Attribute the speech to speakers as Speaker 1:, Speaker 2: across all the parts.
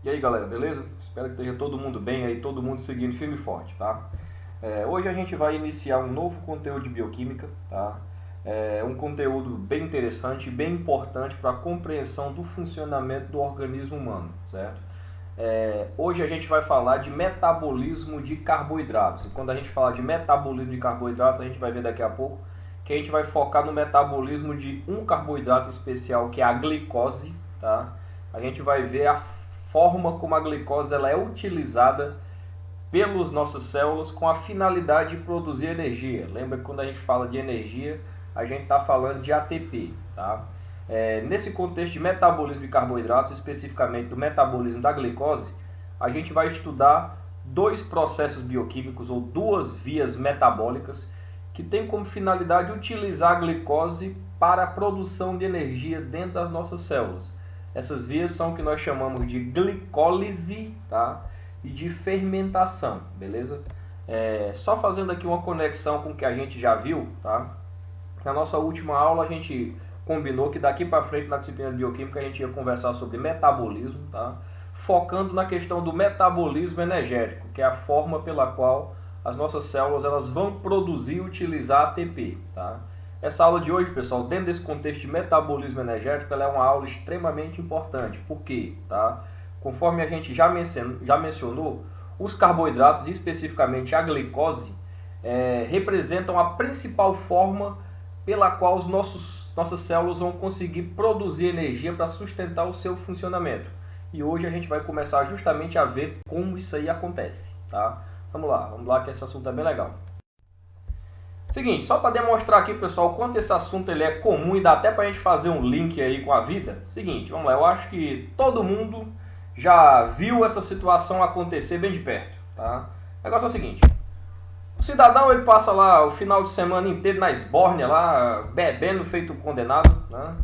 Speaker 1: E aí galera, beleza? Espero que esteja todo mundo bem aí, todo mundo seguindo firme e forte, tá? Hoje a gente vai iniciar um novo conteúdo de bioquímica, tá? Um conteúdo bem interessante, bem importante para a compreensão do funcionamento do organismo humano, certo? Hoje a gente vai falar de metabolismo de carboidratos. E quando a gente falar de metabolismo de carboidratos, a gente vai ver daqui a pouco que a gente vai focar no metabolismo de um carboidrato especial, que é a glicose, tá? A gente vai ver a forma como a glicose ela é utilizada pelas nossas células com a finalidade de produzir energia. Lembra que quando a gente fala de energia, a gente está falando de ATP, tá? Nesse contexto de metabolismo de carboidratos, especificamente do metabolismo da glicose, a gente vai estudar dois processos bioquímicos ou duas vias metabólicas que têm como finalidade utilizar a glicose para a produção de energia dentro das nossas células. Essas vias são o que nós chamamos de glicólise, tá? E de fermentação, beleza? Só fazendo aqui uma conexão com o que a gente já viu, tá? Na nossa última aula a gente combinou que daqui para frente na disciplina de bioquímica a gente ia conversar sobre metabolismo, tá? Focando na questão do metabolismo energético, que é a forma pela qual as nossas células elas vão produzir e utilizar ATP, tá? Essa aula de hoje, pessoal, dentro desse contexto de metabolismo energético, ela é uma aula extremamente importante. Por quê? Tá? Conforme a gente já mencionou, os carboidratos, especificamente a glicose, representam a principal forma pela qual nossas células vão conseguir produzir energia para sustentar o seu funcionamento. E hoje a gente vai começar justamente a ver como isso aí acontece. Tá? Vamos lá que esse assunto é bem legal. Seguinte, só para demonstrar aqui, pessoal, o quanto esse assunto ele é comum e dá até para a gente fazer um link aí com a vida. Seguinte, vamos lá, eu acho que todo mundo já viu essa situação acontecer bem de perto, tá? O negócio é o seguinte, o cidadão ele passa lá o final de semana inteiro na esbórnia lá, bebendo feito condenado, né?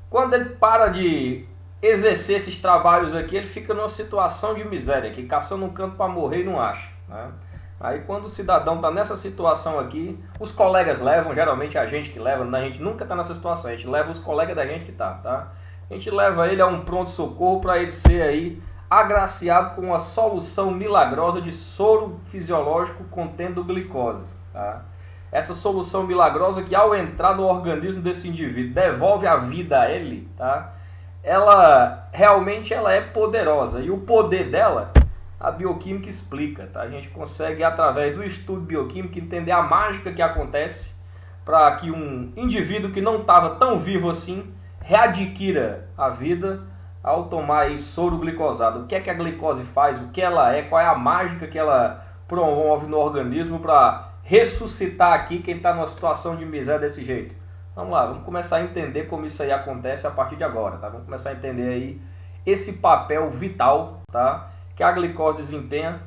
Speaker 1: Quando ele para de exercer esses trabalhos aqui, ele fica numa situação de miséria, aqui, caçando um canto para morrer e não acha, né? Aí quando o cidadão está nessa situação aqui, os colegas levam, geralmente a gente que leva, a gente nunca está nessa situação, a gente leva os colegas da gente que está, tá? A gente leva ele a um pronto-socorro para ele ser aí agraciado com uma solução milagrosa de soro fisiológico contendo glicose, tá? Essa solução milagrosa que ao entrar no organismo desse indivíduo devolve a vida a ele, tá? Ela realmente ela é poderosa e o poder dela a bioquímica explica, tá? A gente consegue, através do estudo bioquímico, entender a mágica que acontece para que um indivíduo que não estava tão vivo assim readquira a vida ao tomar aí soro glicosado. O que é que a glicose faz, o que ela é, qual é a mágica que ela promove no organismo para ressuscitar aqui quem está numa situação de miséria desse jeito. Vamos lá, vamos começar a entender como isso aí acontece a partir de agora, tá? Vamos começar a entender aí esse papel vital, tá? Que a glicose desempenha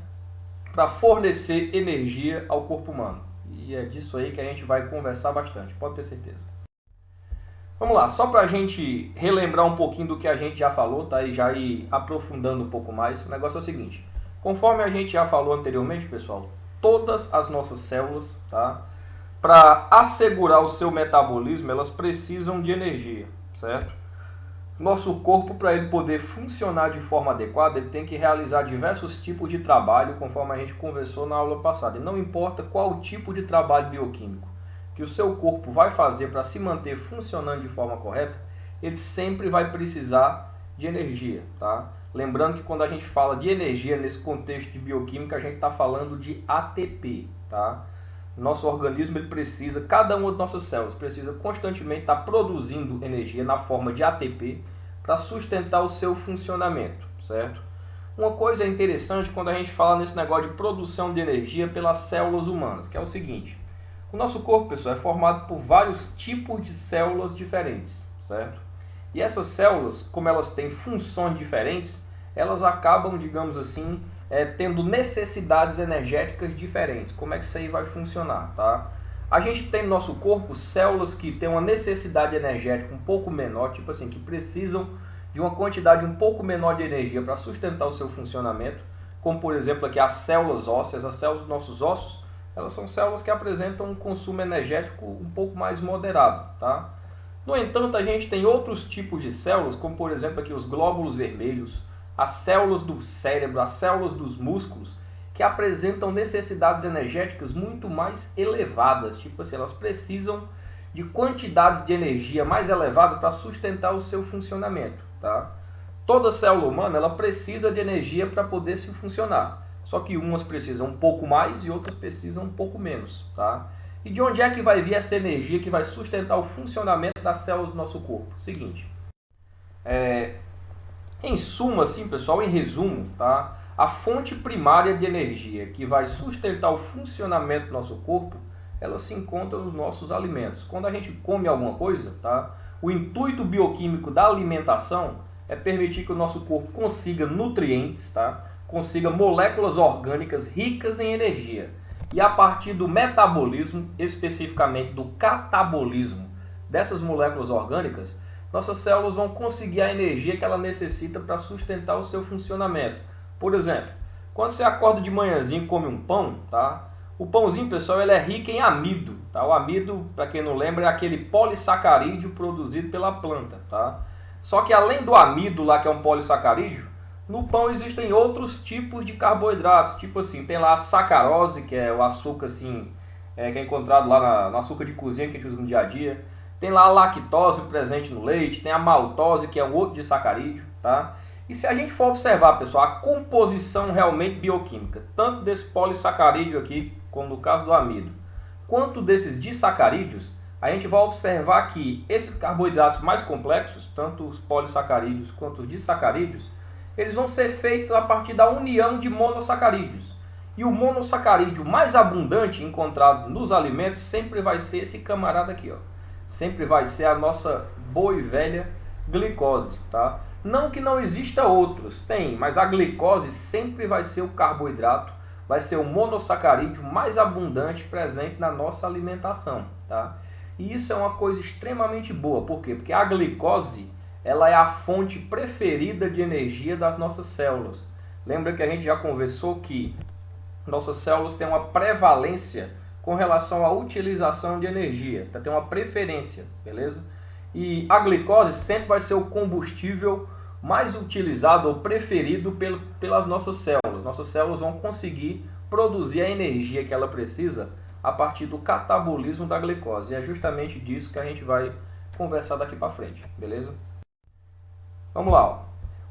Speaker 1: para fornecer energia ao corpo humano. E é disso aí que a gente vai conversar bastante, pode ter certeza. Vamos lá, só para a gente relembrar um pouquinho do que a gente já falou, tá? E já ir aprofundando um pouco mais, o negócio é o seguinte. Conforme a gente já falou anteriormente, pessoal, todas as nossas células, tá? Para assegurar o seu metabolismo, elas precisam de energia, certo? Nosso corpo, para ele poder funcionar de forma adequada, ele tem que realizar diversos tipos de trabalho, conforme a gente conversou na aula passada. E não importa qual tipo de trabalho bioquímico que o seu corpo vai fazer para se manter funcionando de forma correta, ele sempre vai precisar de energia, tá? Lembrando que quando a gente fala de energia nesse contexto de bioquímica, a gente está falando de ATP, tá? Nosso organismo ele precisa, cada uma das nossas células precisa constantemente estar produzindo energia na forma de ATP para sustentar o seu funcionamento, certo? Uma coisa interessante quando a gente fala nesse negócio de produção de energia pelas células humanas, que é o seguinte, o nosso corpo, pessoal, é formado por vários tipos de células diferentes, certo? E essas células, como elas têm funções diferentes, elas acabam, digamos assim, tendo necessidades energéticas diferentes. Como é que isso aí vai funcionar, tá? A gente tem no nosso corpo células que têm uma necessidade energética um pouco menor, tipo assim, que precisam de uma quantidade um pouco menor de energia para sustentar o seu funcionamento, como por exemplo aqui as células ósseas, as células dos nossos ossos, elas são células que apresentam um consumo energético um pouco mais moderado, tá? No entanto, a gente tem outros tipos de células, como por exemplo aqui os glóbulos vermelhos, as células do cérebro, as células dos músculos, que apresentam necessidades energéticas muito mais elevadas. Tipo assim, elas precisam de quantidades de energia mais elevadas para sustentar o seu funcionamento, tá? Toda célula humana ela precisa de energia para poder se funcionar. Só que umas precisam um pouco mais e outras precisam um pouco menos, tá? E de onde é que vai vir essa energia que vai sustentar o funcionamento das células do nosso corpo? Seguinte, em suma, assim, pessoal, em resumo, tá? A fonte primária de energia que vai sustentar o funcionamento do nosso corpo, ela se encontra nos nossos alimentos. Quando a gente come alguma coisa, tá? O intuito bioquímico da alimentação é permitir que o nosso corpo consiga nutrientes, tá? Consiga moléculas orgânicas ricas em energia. E a partir do metabolismo, especificamente do catabolismo dessas moléculas orgânicas, nossas células vão conseguir a energia que ela necessita para sustentar o seu funcionamento. Por exemplo, quando você acorda de manhãzinho e come um pão, tá? O pãozinho, pessoal, ele é rico em amido, tá? O amido, para quem não lembra, é aquele polissacarídeo produzido pela planta, tá? Só que além do amido lá, que é um polissacarídeo, no pão existem outros tipos de carboidratos, tipo assim, tem lá a sacarose, que é o açúcar assim, que é encontrado lá no açúcar de cozinha que a gente usa no dia a dia. Tem lá a lactose presente no leite, tem a maltose, que é um outro disacarídeo, tá? E se a gente for observar, pessoal, a composição realmente bioquímica, tanto desse polissacarídeo aqui, como no caso do amido, quanto desses disacarídeos, a gente vai observar que esses carboidratos mais complexos, tanto os polissacarídeos quanto os disacarídeos, eles vão ser feitos a partir da união de monossacarídeos. E o monossacarídeo mais abundante encontrado nos alimentos sempre vai ser esse camarada aqui, ó. Sempre vai ser a nossa boa e velha glicose, tá? Não que não exista outros, tem, mas a glicose sempre vai ser o carboidrato, vai ser o monossacarídeo mais abundante presente na nossa alimentação, tá? E isso é uma coisa extremamente boa, por quê? Porque a glicose, ela é a fonte preferida de energia das nossas células. Lembra que a gente já conversou que nossas células têm uma prevalência com relação à utilização de energia, tem uma preferência, beleza? E a glicose sempre vai ser o combustível mais utilizado ou preferido pelas nossas células. Nossas células vão conseguir produzir a energia que ela precisa a partir do catabolismo da glicose. E é justamente disso que a gente vai conversar daqui para frente, beleza? Vamos lá. Ó.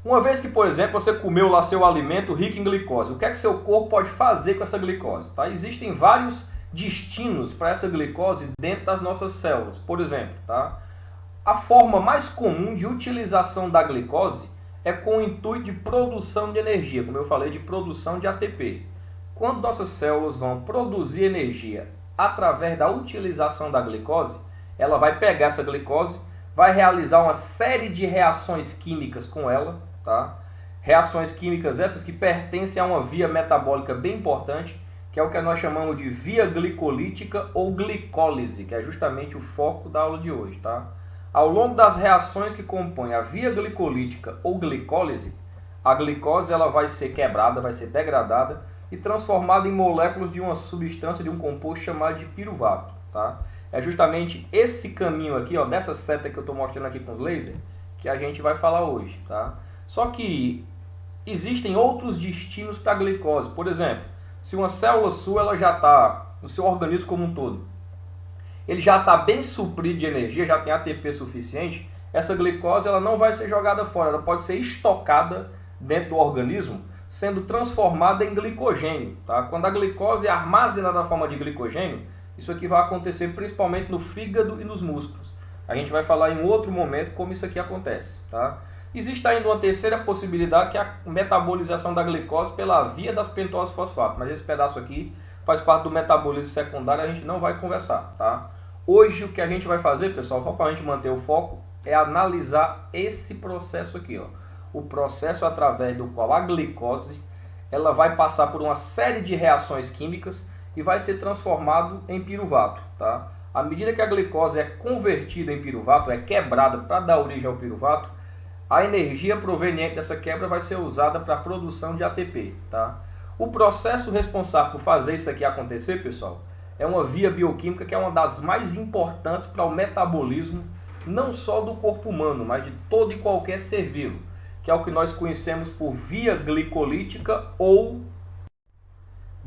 Speaker 1: Uma vez que, por exemplo, você comeu lá seu alimento rico em glicose, o que é que seu corpo pode fazer com essa glicose? Tá? Existem vários destinos para essa glicose dentro das nossas células. Por exemplo, tá? A forma mais comum de utilização da glicose é com o intuito de produção de energia, como eu falei, de produção de ATP. Quando nossas células vão produzir energia através da utilização da glicose, ela vai pegar essa glicose, vai realizar uma série de reações químicas com ela, tá? Reações químicas essas que pertencem a uma via metabólica bem importante, que é o que nós chamamos de via glicolítica ou glicólise, que é justamente o foco da aula de hoje, tá? Ao longo das reações que compõem a via glicolítica ou glicólise, a glicose ela vai ser quebrada, vai ser degradada e transformada em moléculas de uma substância, de um composto chamado de piruvato, tá? É justamente esse caminho aqui, ó, dessa seta que eu estou mostrando aqui com os lasers, que a gente vai falar hoje, tá? Só que existem outros destinos para a glicose. Por exemplo, se uma célula sua ela já está, no seu organismo como um todo, ele já está bem suprido de energia, já tem ATP suficiente, essa glicose ela não vai ser jogada fora, ela pode ser estocada dentro do organismo, sendo transformada em glicogênio, tá? Quando a glicose é armazenada na forma de glicogênio, isso aqui vai acontecer principalmente no fígado e nos músculos. A gente vai falar em outro momento como isso aqui acontece, tá? Existe ainda uma terceira possibilidade, que é a metabolização da glicose pela via das pentoses fosfato, mas esse pedaço aqui faz parte do metabolismo secundário, a gente não vai conversar, tá? Hoje o que a gente vai fazer, pessoal, só para a gente manter o foco, é analisar esse processo aqui, ó. O processo através do qual a glicose ela vai passar por uma série de reações químicas e vai ser transformado em piruvato, tá? À medida que a glicose é convertida em piruvato, é quebrada para dar origem ao piruvato, a energia proveniente dessa quebra vai ser usada para a produção de ATP, tá? O processo responsável por fazer isso aqui acontecer, pessoal, é uma via bioquímica que é uma das mais importantes para o metabolismo, não só do corpo humano, mas de todo e qualquer ser vivo, que é o que nós conhecemos por via glicolítica ou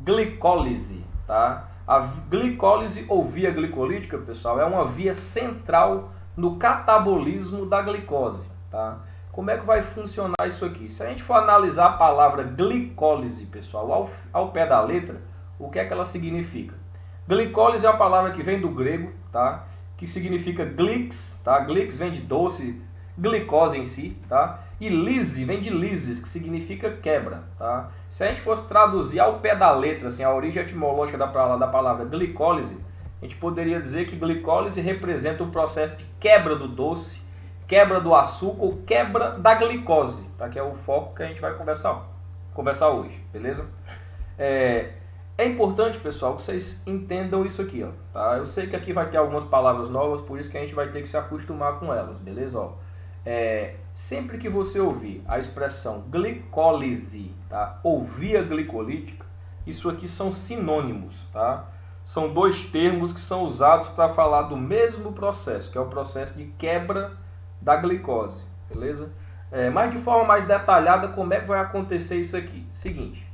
Speaker 1: glicólise, tá? A glicólise ou via glicolítica, pessoal, é uma via central no catabolismo da glicose, tá? Como é que vai funcionar isso aqui? Se a gente for analisar a palavra glicólise, pessoal, ao pé da letra, o que é que ela significa? Glicólise é a palavra que vem do grego, tá? Que significa glix, tá? Glix vem de doce, glicose em si, tá? E lise vem de lises, que significa quebra, tá? Se a gente fosse traduzir ao pé da letra, assim, a origem etimológica da palavra glicólise, a gente poderia dizer que glicólise representa o processo de quebra do doce, quebra do açúcar ou quebra da glicose, tá? Que é o foco que a gente vai conversar hoje, beleza? É importante, pessoal, que vocês entendam isso aqui, ó, tá? Eu sei que aqui vai ter algumas palavras novas, por isso que a gente vai ter que se acostumar com elas, beleza? Ó, sempre que você ouvir a expressão glicólise, tá? Ou via glicolítica, isso aqui são sinônimos, tá? São dois termos que são usados para falar do mesmo processo, que é o processo de quebra da glicose, beleza? Mas de forma mais detalhada, como é que vai acontecer isso aqui? Seguinte,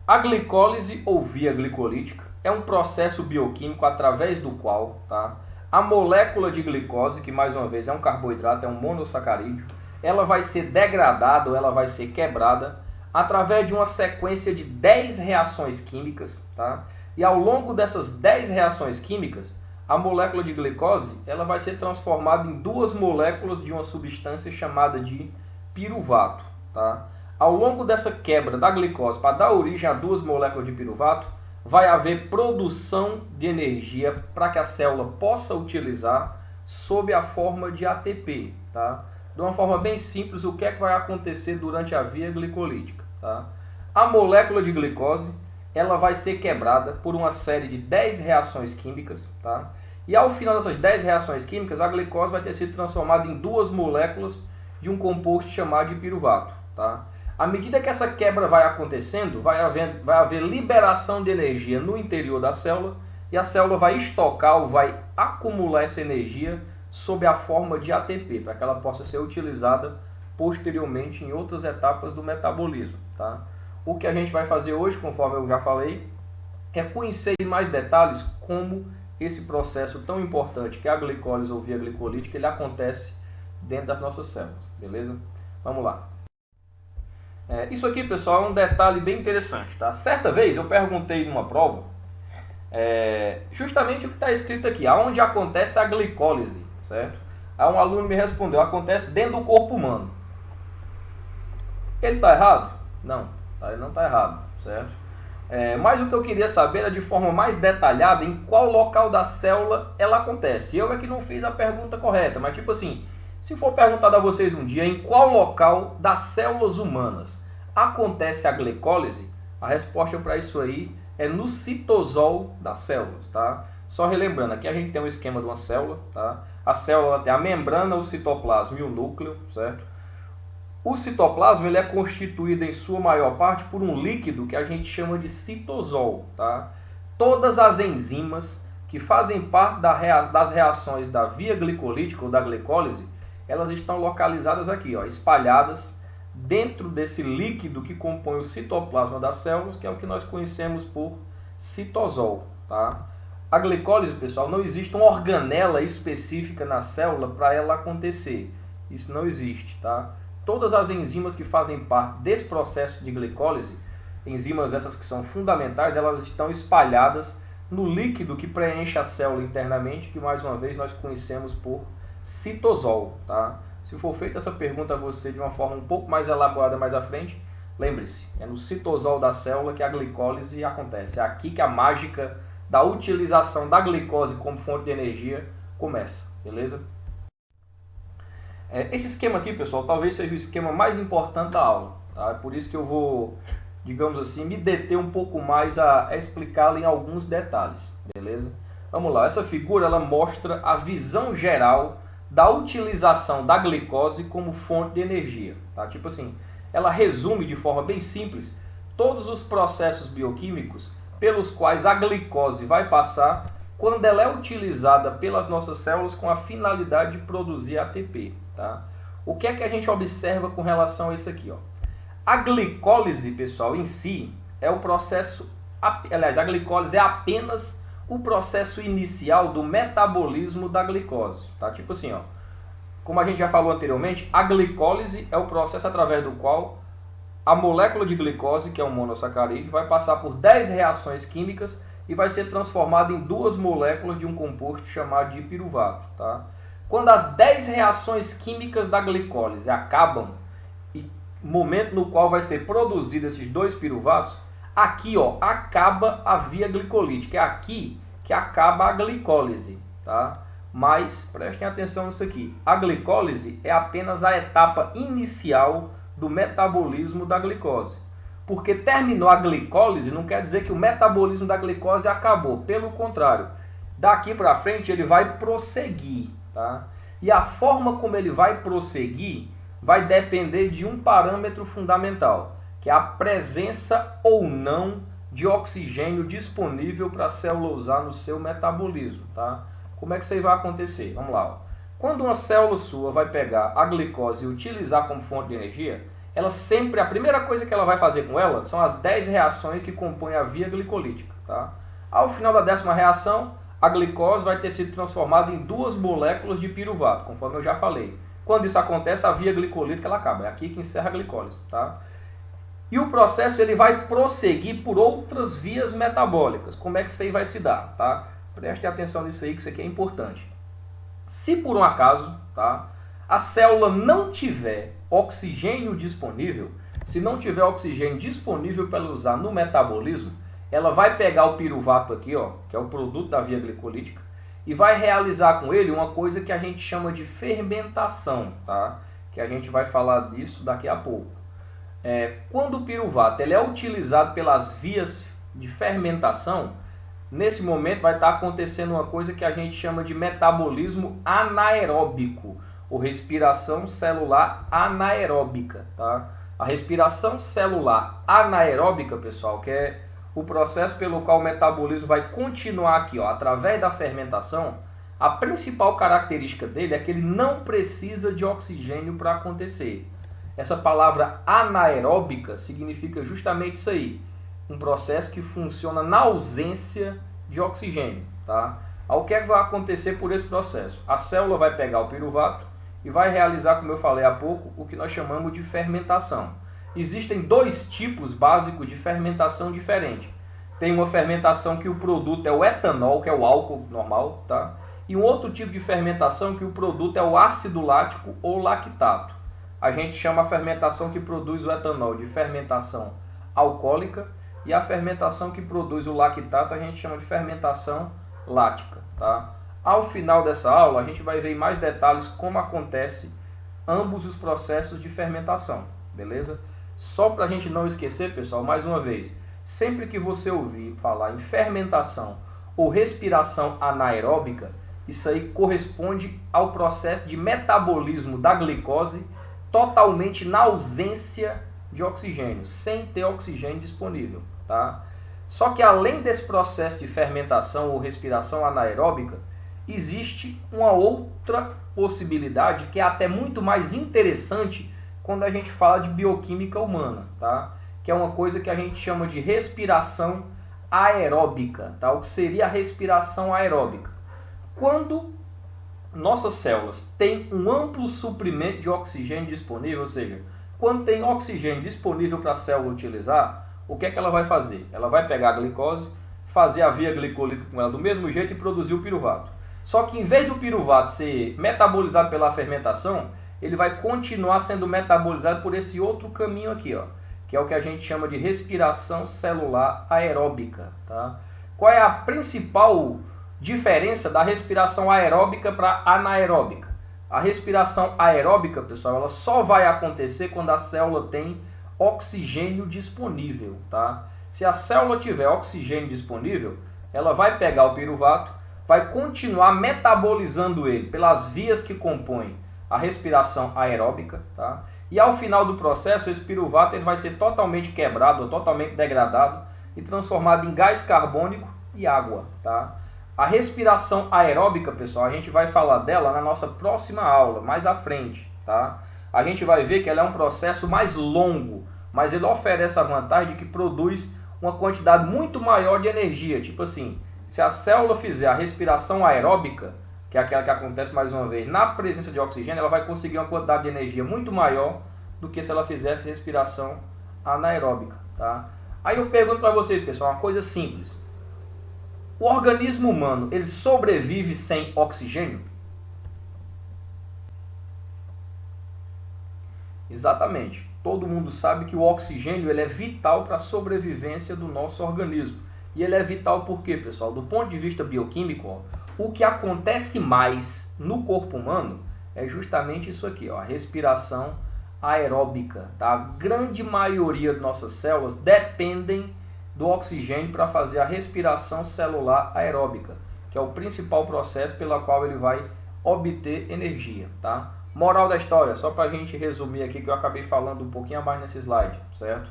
Speaker 1: a glicólise ou via glicolítica é um processo bioquímico através do qual, tá, a molécula de glicose, que mais uma vez é um carboidrato, é um monossacarídeo, ela vai ser degradada ou ela vai ser quebrada através de uma sequência de 10 reações químicas, tá? E ao longo dessas 10 reações químicas, a molécula de glicose ela vai ser transformada em duas moléculas de uma substância chamada de piruvato, tá? Ao longo dessa quebra da glicose para dar origem a duas moléculas de piruvato, vai haver produção de energia para que a célula possa utilizar sob a forma de ATP, tá? De uma forma bem simples, o que é que vai acontecer durante a via glicolítica, tá? A molécula de glicose ela vai ser quebrada por uma série de 10 reações químicas, tá? E ao final dessas 10 reações químicas, a glicose vai ter sido transformada em duas moléculas de um composto chamado de piruvato, tá? À medida que essa quebra vai acontecendo, vai haver liberação de energia no interior da célula e a célula vai estocar ou vai acumular essa energia sob a forma de ATP, para que ela possa ser utilizada posteriormente em outras etapas do metabolismo, tá? O que a gente vai fazer hoje, conforme eu já falei, é conhecer em mais detalhes como esse processo tão importante que é a glicólise ou via glicolítica, ele acontece dentro das nossas células, beleza? Vamos lá. Isso aqui, pessoal, é um detalhe bem interessante, tá? Certa vez eu perguntei numa prova justamente o que está escrito aqui, aonde acontece a glicólise, certo? Aí um aluno me respondeu, acontece dentro do corpo humano. Ele está errado? Não, ele não está errado, certo? Mas o que eu queria saber era de forma mais detalhada em qual local da célula ela acontece. Eu é que não fiz a pergunta correta, mas tipo assim, se for perguntado a vocês um dia em qual local das células humanas acontece a glicólise, a resposta para isso aí é no citosol das células, tá? Só relembrando, aqui a gente tem um esquema de uma célula, tá? A célula tem a membrana, o citoplasma e o núcleo, certo? O citoplasma ele é constituído em sua maior parte por um líquido que a gente chama de citosol, tá? Todas as enzimas que fazem parte das reações da via glicolítica ou da glicólise, elas estão localizadas aqui, ó, espalhadas dentro desse líquido que compõe o citoplasma das células, que é o que nós conhecemos por citosol, tá? A glicólise, pessoal, não existe uma organela específica na célula para ela acontecer. Isso não existe, tá? Todas as enzimas que fazem parte desse processo de glicólise, enzimas essas que são fundamentais, elas estão espalhadas no líquido que preenche a célula internamente, que mais uma vez nós conhecemos por citosol, tá? Se for feita essa pergunta a você de uma forma um pouco mais elaborada mais à frente, lembre-se, é no citosol da célula que a glicólise acontece. É aqui que a mágica da utilização da glicose como fonte de energia começa, beleza? Esse esquema aqui, pessoal, talvez seja o esquema mais importante da aula, tá? É por isso que eu vou, digamos assim, me deter um pouco mais a explicá-lo em alguns detalhes, beleza? Vamos lá, essa figura ela mostra a visão geral da utilização da glicose como fonte de energia, tá? Tipo assim, ela resume de forma bem simples todos os processos bioquímicos pelos quais a glicose vai passar quando ela é utilizada pelas nossas células com a finalidade de produzir ATP, tá? O que é que a gente observa com relação a isso aqui, ó? A glicólise, pessoal, em si, é o processo... Aliás, a glicólise é apenas o processo inicial do metabolismo da glicose, tá? Tipo assim, ó, como a gente já falou anteriormente, a glicólise é o processo através do qual a molécula de glicose, que é um monossacarídeo, vai passar por 10 reações químicas e vai ser transformada em 2 moléculas de um composto chamado de piruvato, tá? Quando as 10 reações químicas da glicólise acabam, e momento no qual vai ser produzido esses 2 piruvatos, aqui, ó, acaba a via glicolítica, é aqui que acaba a glicólise, tá? Mas prestem atenção nisso aqui, a glicólise é apenas a etapa inicial do metabolismo da glicose. Porque terminou a glicólise não quer dizer que o metabolismo da glicose acabou, pelo contrário, daqui para frente ele vai prosseguir, tá? E a forma como ele vai prosseguir vai depender de um parâmetro fundamental, que é a presença ou não de oxigênio disponível para a célula usar no seu metabolismo, tá? Como é que isso aí vai acontecer? Vamos lá, ó. Quando uma célula sua vai pegar a glicose e utilizar como fonte de energia, ela sempre, a primeira coisa que ela vai fazer com ela são as 10 reações que compõem a via glicolítica, tá? Ao final da 10ª reação, a glicose vai ter sido transformada em 2 moléculas de piruvato, conforme eu já falei. Quando isso acontece, a via glicolítica ela acaba, é aqui que encerra a glicólise, tá? E o processo ele vai prosseguir por outras vias metabólicas. Como é que isso aí vai se dar, tá? Preste atenção nisso aí, que isso aqui é importante. Se por um acaso, tá, a célula não tiver oxigênio disponível, se não tiver oxigênio disponível para usar no metabolismo, ela vai pegar o piruvato aqui, ó, que é o produto da via glicolítica, e vai realizar com ele uma coisa que a gente chama de fermentação, tá? Que a gente vai falar disso daqui a pouco. Quando o piruvato ele é utilizado pelas vias de fermentação, nesse momento vai estar acontecendo uma coisa que a gente chama de metabolismo anaeróbico, ou respiração celular anaeróbica, tá? A respiração celular anaeróbica, pessoal, que é o processo pelo qual o metabolismo vai continuar aqui, ó, através da fermentação, a principal característica dele é que ele não precisa de oxigênio para acontecer. Essa palavra anaeróbica significa justamente isso aí, um processo que funciona na ausência de oxigênio, tá? O que é que vai acontecer por esse processo? A célula vai pegar o piruvato e vai realizar, como eu falei há pouco, o que nós chamamos de fermentação. Existem 2 tipos básicos de fermentação diferente. Tem uma fermentação que o produto é o etanol, que é o álcool normal, tá? E um outro tipo de fermentação que o produto é o ácido lático ou lactato. A gente chama a fermentação que produz o etanol de fermentação alcoólica e a fermentação que produz o lactato a gente chama de fermentação lática, tá? Ao final dessa aula a gente vai ver em mais detalhes como acontece ambos os processos de fermentação, beleza? Só para a gente não esquecer, pessoal, mais uma vez, sempre que você ouvir falar em fermentação ou respiração anaeróbica, isso aí corresponde ao processo de metabolismo da glicose totalmente na ausência de oxigênio, sem ter oxigênio disponível, tá? Só que além desse processo de fermentação ou respiração anaeróbica, existe uma outra possibilidade que é até muito mais interessante quando a gente fala de bioquímica humana, tá? Que é uma coisa que a gente chama de respiração aeróbica, tá? O que seria a respiração aeróbica? Quando nossas células têm um amplo suprimento de oxigênio disponível, ou seja, quando tem oxigênio disponível para a célula utilizar, o que é que ela vai fazer? Ela vai pegar a glicose, fazer a via glicolítica com ela do mesmo jeito e produzir o piruvato. Só que em vez do piruvato ser metabolizado pela fermentação, ele vai continuar sendo metabolizado por esse outro caminho aqui, ó, que é o que a gente chama de respiração celular aeróbica, tá? Qual é a principal diferença da respiração aeróbica para anaeróbica? A respiração aeróbica, pessoal, ela só vai acontecer quando a célula tem oxigênio disponível, tá? Se a célula tiver oxigênio disponível, ela vai pegar o piruvato, vai continuar metabolizando ele pelas vias que compõem a respiração aeróbica, tá? E ao final do processo, esse piruvato ele vai ser totalmente quebrado, ou totalmente degradado e transformado em gás carbônico e água, tá? A respiração aeróbica, pessoal, a gente vai falar dela na nossa próxima aula, mais à frente, tá? a gente vai ver que ela é um processo mais longo, mas ele oferece a vantagem de que produz uma quantidade muito maior de energia. Tipo assim, se a célula fizer a respiração aeróbica, que é aquela que acontece mais uma vez na presença de oxigênio, ela vai conseguir uma quantidade de energia muito maior do que se ela fizesse respiração anaeróbica, tá? Aí eu pergunto para vocês, pessoal, uma coisa simples. O organismo humano, ele sobrevive sem oxigênio? Exatamente. Todo mundo sabe que o oxigênio ele é vital para a sobrevivência do nosso organismo. E ele é vital por quê, pessoal? Do ponto de vista bioquímico, ó, o que acontece mais no corpo humano é justamente isso aqui, ó, a respiração aeróbica. Tá? A grande maioria das nossas células dependem do oxigênio para fazer a respiração celular aeróbica, que é o principal processo pelo qual ele vai obter energia. Tá? Moral da história, só para a gente resumir aqui, que eu acabei falando um pouquinho a mais nesse slide, certo?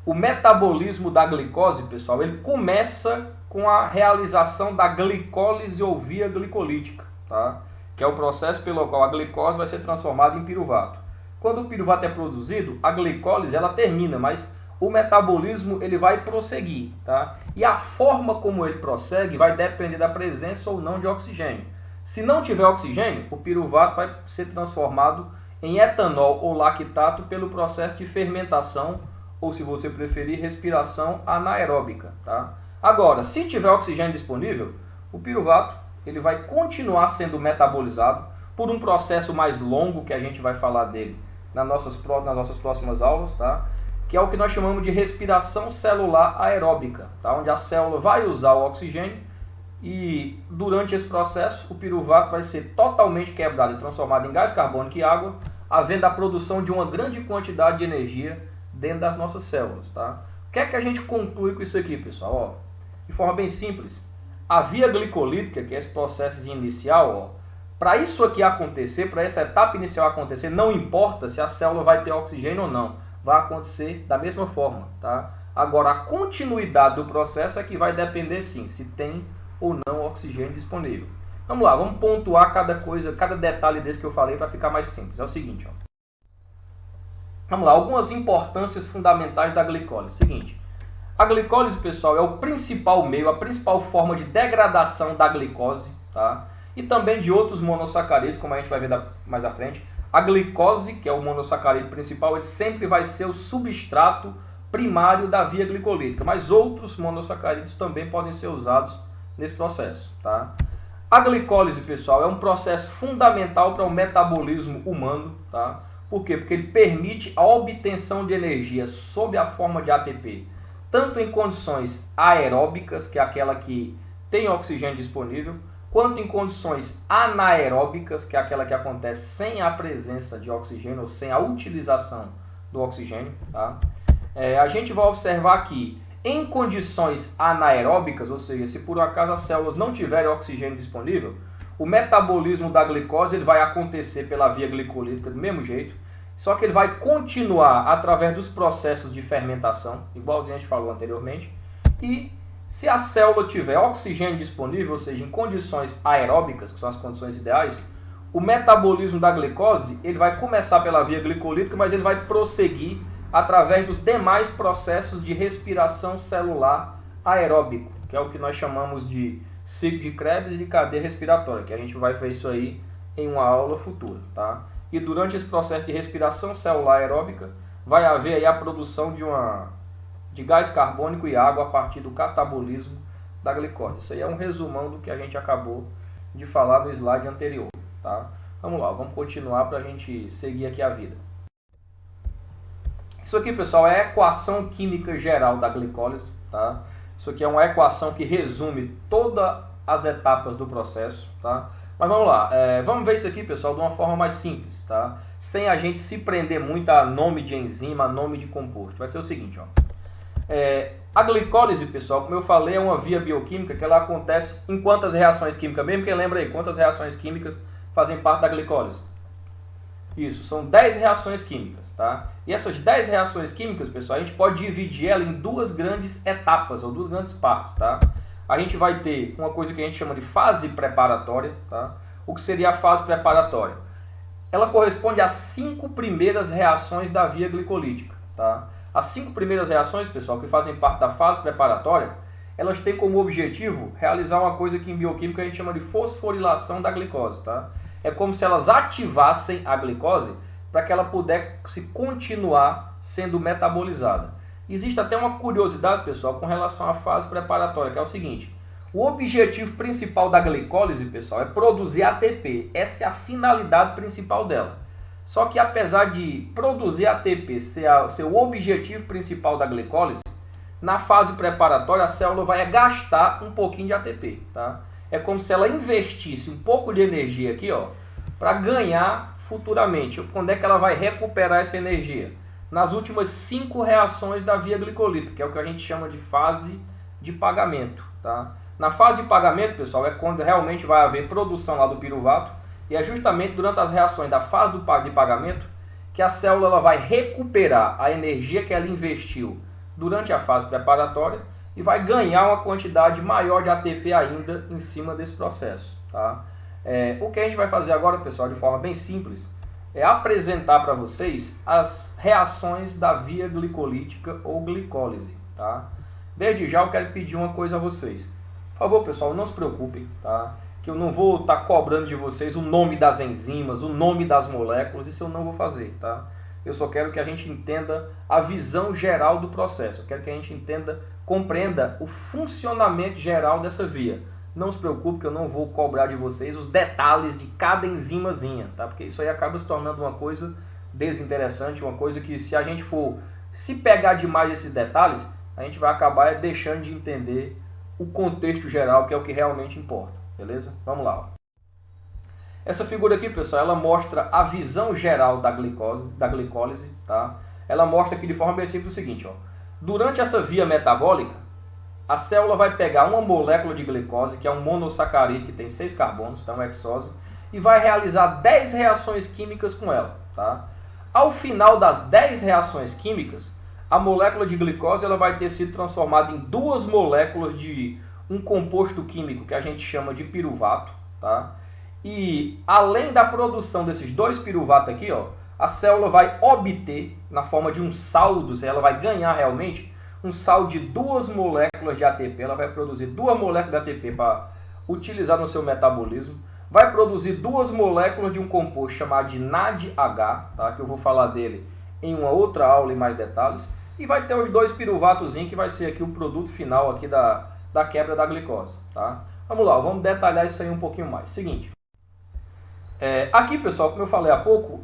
Speaker 1: O metabolismo da glicose, pessoal, ele começa com a realização da glicólise ou via glicolítica, tá? Que é o processo pelo qual a glicose vai ser transformada em piruvato. Quando o piruvato é produzido, a glicólise ela termina, mas o metabolismo ele vai prosseguir, tá? E a forma como ele prossegue vai depender da presença ou não de oxigênio. Se não tiver oxigênio, o piruvato vai ser transformado em etanol ou lactato pelo processo de fermentação, ou se você preferir, respiração anaeróbica. Tá? Agora, se tiver oxigênio disponível, o piruvato ele vai continuar sendo metabolizado por um processo mais longo, que a gente vai falar dele nas nossas próximas aulas, tá? Que é o que nós chamamos de respiração celular aeróbica, tá? Onde a célula vai usar o oxigênio e durante esse processo o piruvato vai ser totalmente quebrado e transformado em gás carbônico e água, havendo a produção de uma grande quantidade de energia dentro das nossas células. Tá? O que é que a gente conclui com isso aqui, pessoal? Ó, de forma bem simples, a via glicolítica, que é esse processo inicial, para isso aqui acontecer, para essa etapa inicial acontecer, não importa se a célula vai ter oxigênio ou não, vai acontecer da mesma forma. Tá? Agora, a continuidade do processo é que vai depender sim, se tem ou não oxigênio disponível. Vamos lá, vamos pontuar cada coisa, cada detalhe desse que eu falei para ficar mais simples. É o seguinte, ó. Vamos lá, algumas importâncias fundamentais da glicólise. Seguinte, a glicólise, pessoal, é o principal meio, a principal forma de degradação da glicose, tá? E também de outros monossacarídeos, como a gente vai ver mais à frente. A glicose, que é o monossacarídeo principal, ele sempre vai ser o substrato primário da via glicolítica, mas outros monossacarídeos também podem ser usados nesse processo. Tá? A glicólise, pessoal, é um processo fundamental para o metabolismo humano. Tá? Por quê? Porque ele permite a obtenção de energia sob a forma de ATP, tanto em condições aeróbicas, que é aquela que tem oxigênio disponível, quanto em condições anaeróbicas, que é aquela que acontece sem a presença de oxigênio ou sem a utilização do oxigênio. Tá? A gente vai observar que em condições anaeróbicas, ou seja, se por acaso as células não tiverem oxigênio disponível, o metabolismo da glicose ele vai acontecer pela via glicolítica do mesmo jeito, só que ele vai continuar através dos processos de fermentação, igualzinho a gente falou anteriormente, e se a célula tiver oxigênio disponível, ou seja, em condições aeróbicas, que são as condições ideais, o metabolismo da glicose ele vai começar pela via glicolítica, mas ele vai prosseguir através dos demais processos de respiração celular aeróbico, que é o que nós chamamos de ciclo de Krebs e de cadeia respiratória, que a gente vai ver isso aí em uma aula futura. Tá? E durante esse processo de respiração celular aeróbica, vai haver aí a produção de gás carbônico e água a partir do catabolismo da glicose. Isso aí é um resumão do que a gente acabou de falar no slide anterior. Tá? Vamos lá, vamos continuar para a gente seguir aqui a vida. Isso aqui, pessoal, é a equação química geral da glicólise. Tá? Isso aqui é uma equação que resume todas as etapas do processo. Tá? Mas vamos lá, vamos ver isso aqui, pessoal, de uma forma mais simples, tá? Sem a gente se prender muito a nome de enzima, a nome de composto. Vai ser o seguinte, ó. A glicólise, pessoal, como eu falei, é uma via bioquímica que ela acontece em quantas reações químicas? Mesmo que lembra aí, quantas reações químicas fazem parte da glicólise? Isso, são 10 reações químicas, tá? E essas 10 reações químicas, pessoal, a gente pode dividir ela em duas grandes etapas, ou duas grandes partes, tá? A gente vai ter uma coisa que a gente chama de fase preparatória, tá? O que seria a fase preparatória? ela corresponde às 5 primeiras reações da via glicolítica. Tá? As 5 primeiras reações, pessoal, que fazem parte da fase preparatória, elas têm como objetivo realizar uma coisa que em bioquímica a gente chama de fosforilação da glicose. Tá? É como se elas ativassem a glicose para que ela pudesse continuar sendo metabolizada. Existe até uma curiosidade, pessoal, com relação à fase preparatória, que é o seguinte: o objetivo principal da glicólise, pessoal, é produzir ATP. Essa é a finalidade principal dela. Só que apesar de produzir ATP ser o objetivo principal da glicólise, na fase preparatória a célula vai gastar um pouquinho de ATP. Tá? É como se ela investisse um pouco de energia aqui, ó, para ganhar futuramente. Quando é que ela vai recuperar essa energia? Nas últimas 5 reações da via glicolítica, que é o que a gente chama de fase de pagamento. Tá? Na fase de pagamento, pessoal, é quando realmente vai haver produção lá do piruvato, e é justamente durante as reações da fase de pagamento que a célula ela vai recuperar a energia que ela investiu durante a fase preparatória e vai ganhar uma quantidade maior de ATP ainda em cima desse processo. Tá? O que a gente vai fazer agora, pessoal, de forma bem simples, é apresentar para vocês as reações da via glicolítica ou glicólise. Tá? Desde já eu quero pedir uma coisa a vocês. Por favor, pessoal, não se preocupem, tá? Que eu não vou estar cobrando de vocês o nome das enzimas, o nome das moléculas, isso eu não vou fazer. Tá? Eu só quero que a gente entenda a visão geral do processo. Eu quero que a gente compreenda o funcionamento geral dessa via. Não se preocupe que eu não vou cobrar de vocês os detalhes de cada enzimazinha, tá? Porque isso aí acaba se tornando uma coisa desinteressante, uma coisa que se a gente for se pegar demais esses detalhes, a gente vai acabar deixando de entender o contexto geral, que é o que realmente importa, beleza? Vamos lá. Ó. Essa figura aqui, pessoal, ela mostra a visão geral da glicólise, tá? Ela mostra aqui de forma bem simples o seguinte, ó. Durante essa via metabólica, a célula vai pegar uma molécula de glicose, que é um monossacarídeo que tem 6 carbonos, tá? Uma hexose, e vai realizar 10 reações químicas com ela, tá? Ao final das 10 reações químicas, a molécula de glicose ela vai ter sido transformada em 2 moléculas de um composto químico que a gente chama de piruvato. Tá? E além da produção desses 2 piruvatos aqui, ó, a célula vai obter, na forma de um saldo, ela vai ganhar realmente um saldo de 2 moléculas de ATP. Ela vai produzir 2 moléculas de ATP para utilizar no seu metabolismo. Vai produzir 2 moléculas de um composto chamado de NADH, tá? Que eu vou falar dele em uma outra aula em mais detalhes. E vai ter os 2 piruvatozinhos, que vai ser aqui o produto final aqui da quebra da glicose. Tá? Vamos lá, vamos detalhar isso aí um pouquinho mais. Seguinte, aqui, pessoal, como eu falei há pouco,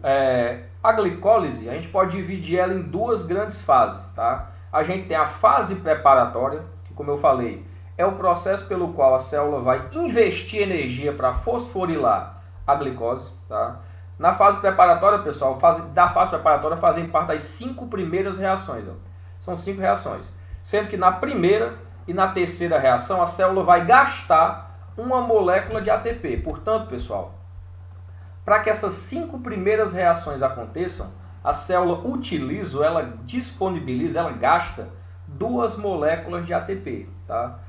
Speaker 1: a glicólise, a gente pode dividir ela em 2 grandes fases. Tá? A gente tem a fase preparatória, que como eu falei, é o processo pelo qual a célula vai investir energia para fosforilar a glicose. Tá? Na fase preparatória, pessoal, da fase preparatória fazem parte das 5 primeiras reações. Ó. São 5 reações. Sendo que na primeira e na terceira reação, a célula vai gastar uma molécula de ATP. Portanto, pessoal, para que essas 5 primeiras reações aconteçam, a célula utiliza, ela disponibiliza, ela gasta 2 moléculas de ATP. Tá?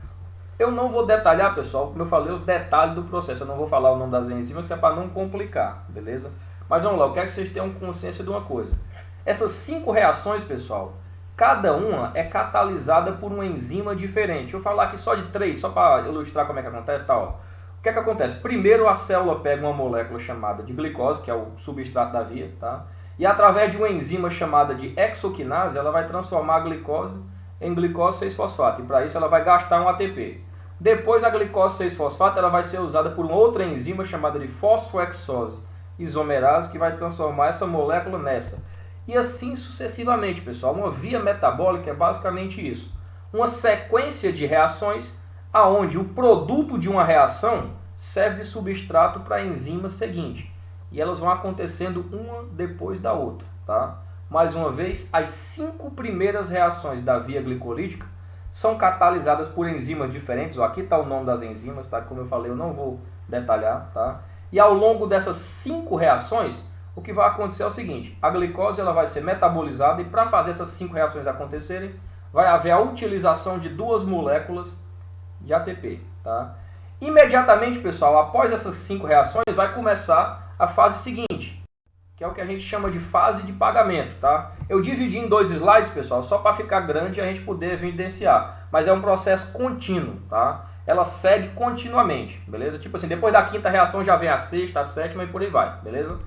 Speaker 1: Eu não vou detalhar, pessoal, como eu falei, os detalhes do processo. Eu não vou falar o nome das enzimas, que é para não complicar, beleza? Mas vamos lá, eu quero que vocês tenham consciência de uma coisa. Essas 5 reações, pessoal, cada uma é catalisada por uma enzima diferente. Deixa eu falar aqui só de 3, só para ilustrar como é que acontece. Tá, ó. O que é que acontece? Primeiro a célula pega uma molécula chamada de glicose, que é o substrato da via, tá? E através de uma enzima chamada de hexoquinase, ela vai transformar a glicose em glicose 6-fosfato. E para isso ela vai gastar um ATP. Depois a glicose 6-fosfato ela vai ser usada por uma outra enzima chamada de fosfohexose isomerase, que vai transformar essa molécula nessa. E assim sucessivamente, pessoal. Uma via metabólica é basicamente isso. Uma sequência de reações aonde o produto de uma reação serve de substrato para a enzima seguinte. E elas vão acontecendo uma depois da outra. Tá? Mais uma vez, as 5 primeiras reações da via glicolítica são catalisadas por enzimas diferentes. Aqui está o nome das enzimas, tá? Como eu falei, eu não vou detalhar. Tá? E ao longo dessas 5 reações, o que vai acontecer é o seguinte: a glicose ela vai ser metabolizada e para fazer essas 5 reações acontecerem, vai haver a utilização de 2 moléculas de ATP. Tá? Imediatamente, pessoal, após essas 5 reações, vai começar a fase seguinte, que é o que a gente chama de fase de pagamento, tá? Eu dividi em 2 slides, pessoal, só para ficar grande e a gente poder evidenciar, mas é um processo contínuo, tá? Ela segue continuamente, beleza? Tipo assim, depois da 5ª reação já vem a 6ª, a 7ª e por aí vai, beleza?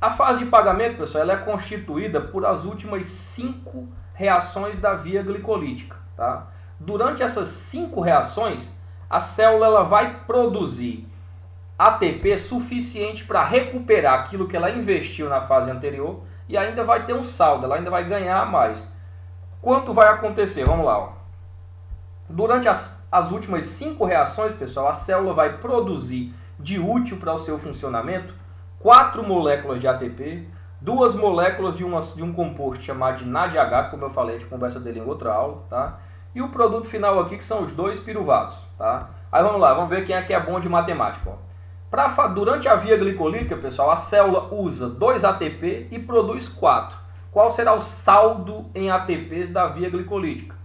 Speaker 1: A fase de pagamento, pessoal, ela é constituída por as últimas 5 reações da via glicolítica, tá? Durante essas 5 reações, a célula ela vai produzir ATP suficiente para recuperar aquilo que ela investiu na fase anterior e ainda vai ter um saldo, ela ainda vai ganhar mais. Quanto vai acontecer? Vamos lá. Ó. Durante as últimas 5 reações, pessoal, a célula vai produzir de útil para o seu funcionamento 4 moléculas de ATP, 2 moléculas de um composto chamado de NADH, como eu falei, a gente conversa dele em outra aula, tá? E o produto final aqui, que são os 2 piruvatos, tá? Aí vamos lá, vamos ver quem é que é bom de matemática, ó. Durante a via glicolítica, pessoal, a célula usa 2 ATP e produz 4. Qual será o saldo em ATPs da via glicolítica?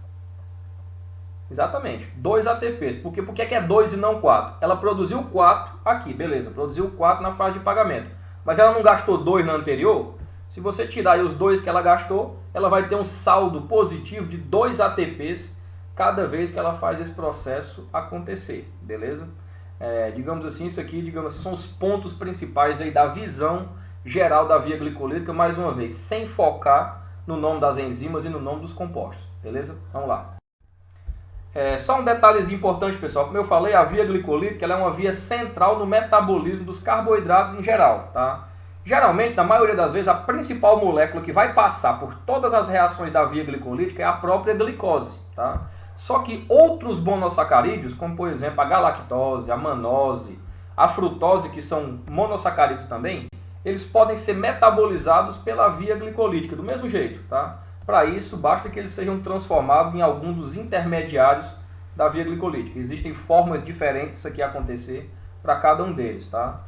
Speaker 1: Exatamente, 2 ATPs. Por que é 2 e não 4? Ela produziu 4 aqui, beleza, produziu 4 na fase de pagamento. Mas ela não gastou 2 na anterior? Se você tirar aí os 2 que ela gastou, ela vai ter um saldo positivo de 2 ATPs cada vez que ela faz esse processo acontecer, beleza? Digamos assim, isso aqui, digamos assim, são os pontos principais aí da visão geral da via glicolítica, mais uma vez, sem focar no nome das enzimas e no nome dos compostos, beleza? Vamos lá. Só um detalhezinho importante, pessoal, como eu falei, a via glicolítica ela é uma via central no metabolismo dos carboidratos em geral, tá? Geralmente, na maioria das vezes, a principal molécula que vai passar por todas as reações da via glicolítica é a própria glicose, tá? Só que outros monossacarídeos, como por exemplo a galactose, a manose, a frutose, que são monossacarídeos também, eles podem ser metabolizados pela via glicolítica, do mesmo jeito, tá? Para isso, basta que eles sejam transformados em algum dos intermediários da via glicolítica. Existem formas diferentes disso aqui acontecer para cada um deles, tá?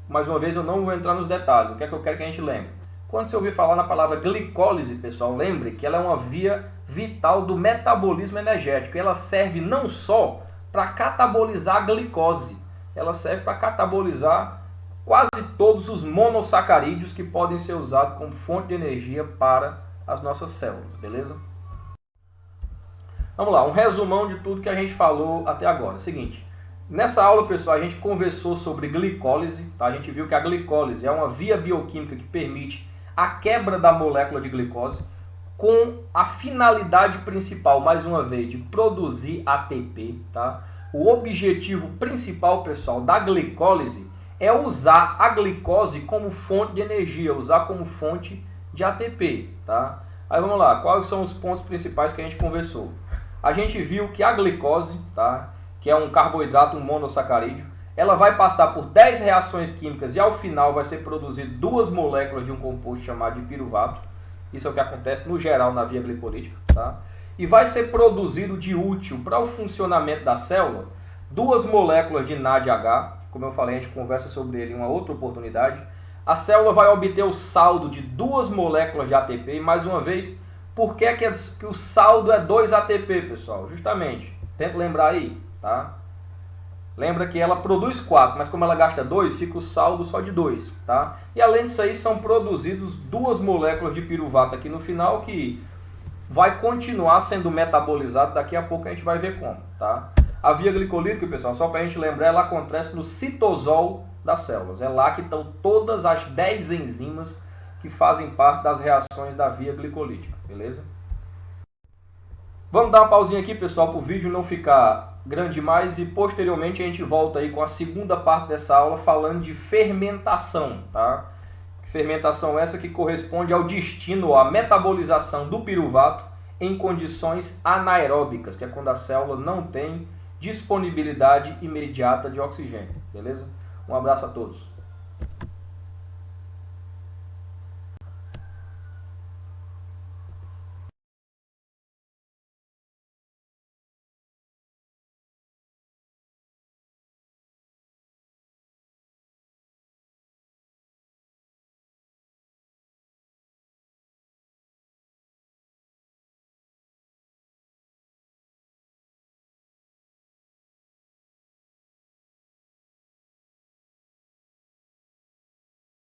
Speaker 1: Mais uma vez, eu não vou entrar nos detalhes. O que é que eu quero que a gente lembre? Quando você ouvir falar na palavra glicólise, pessoal, lembre que ela é uma via vital do metabolismo energético. Ela serve não só para catabolizar a glicose, ela serve para catabolizar quase todos os monossacarídeos que podem ser usados como fonte de energia para as nossas células, beleza? Vamos lá, um resumão de tudo que a gente falou até agora. Seguinte, nessa aula, pessoal, a gente conversou sobre glicólise, tá? A gente viu que a glicólise é uma via bioquímica que permite a quebra da molécula de glicose com a finalidade principal, mais uma vez, de produzir ATP, tá? O objetivo principal, pessoal, da glicólise é usar a glicose como fonte de energia, usar como fonte de ATP, tá? Aí vamos lá, quais são os pontos principais que a gente conversou? A gente viu que a glicose, tá? Que é um carboidrato, um monossacarídeo, ela vai passar por 10 reações químicas e ao final vai ser produzido 2 moléculas de um composto chamado de piruvato. Isso é o que acontece no geral na via glicolítica, tá? E vai ser produzido de útil para o funcionamento da célula 2 moléculas de NADH, como eu falei, a gente conversa sobre ele em uma outra oportunidade. A célula vai obter o saldo de 2 moléculas de ATP e mais uma vez, por que o saldo é 2 ATP, pessoal? Justamente, tenta lembrar aí, tá? Lembra que ela produz 4, mas como ela gasta 2, fica o saldo só de 2, tá? E além disso aí, são produzidos 2 moléculas de piruvato aqui no final, que vai continuar sendo metabolizado, daqui a pouco a gente vai ver como, tá? A via glicolítica, pessoal, só para a gente lembrar, ela acontece no citosol das células. É lá que estão todas as 10 enzimas que fazem parte das reações da via glicolítica, beleza? Vamos dar uma pausinha aqui, pessoal, para o vídeo não ficar grande demais e posteriormente a gente volta aí com a segunda parte dessa aula falando de fermentação, tá? Fermentação essa que corresponde ao destino, à metabolização do piruvato em condições anaeróbicas, que é quando a célula não tem disponibilidade imediata de oxigênio, beleza? Um abraço a todos.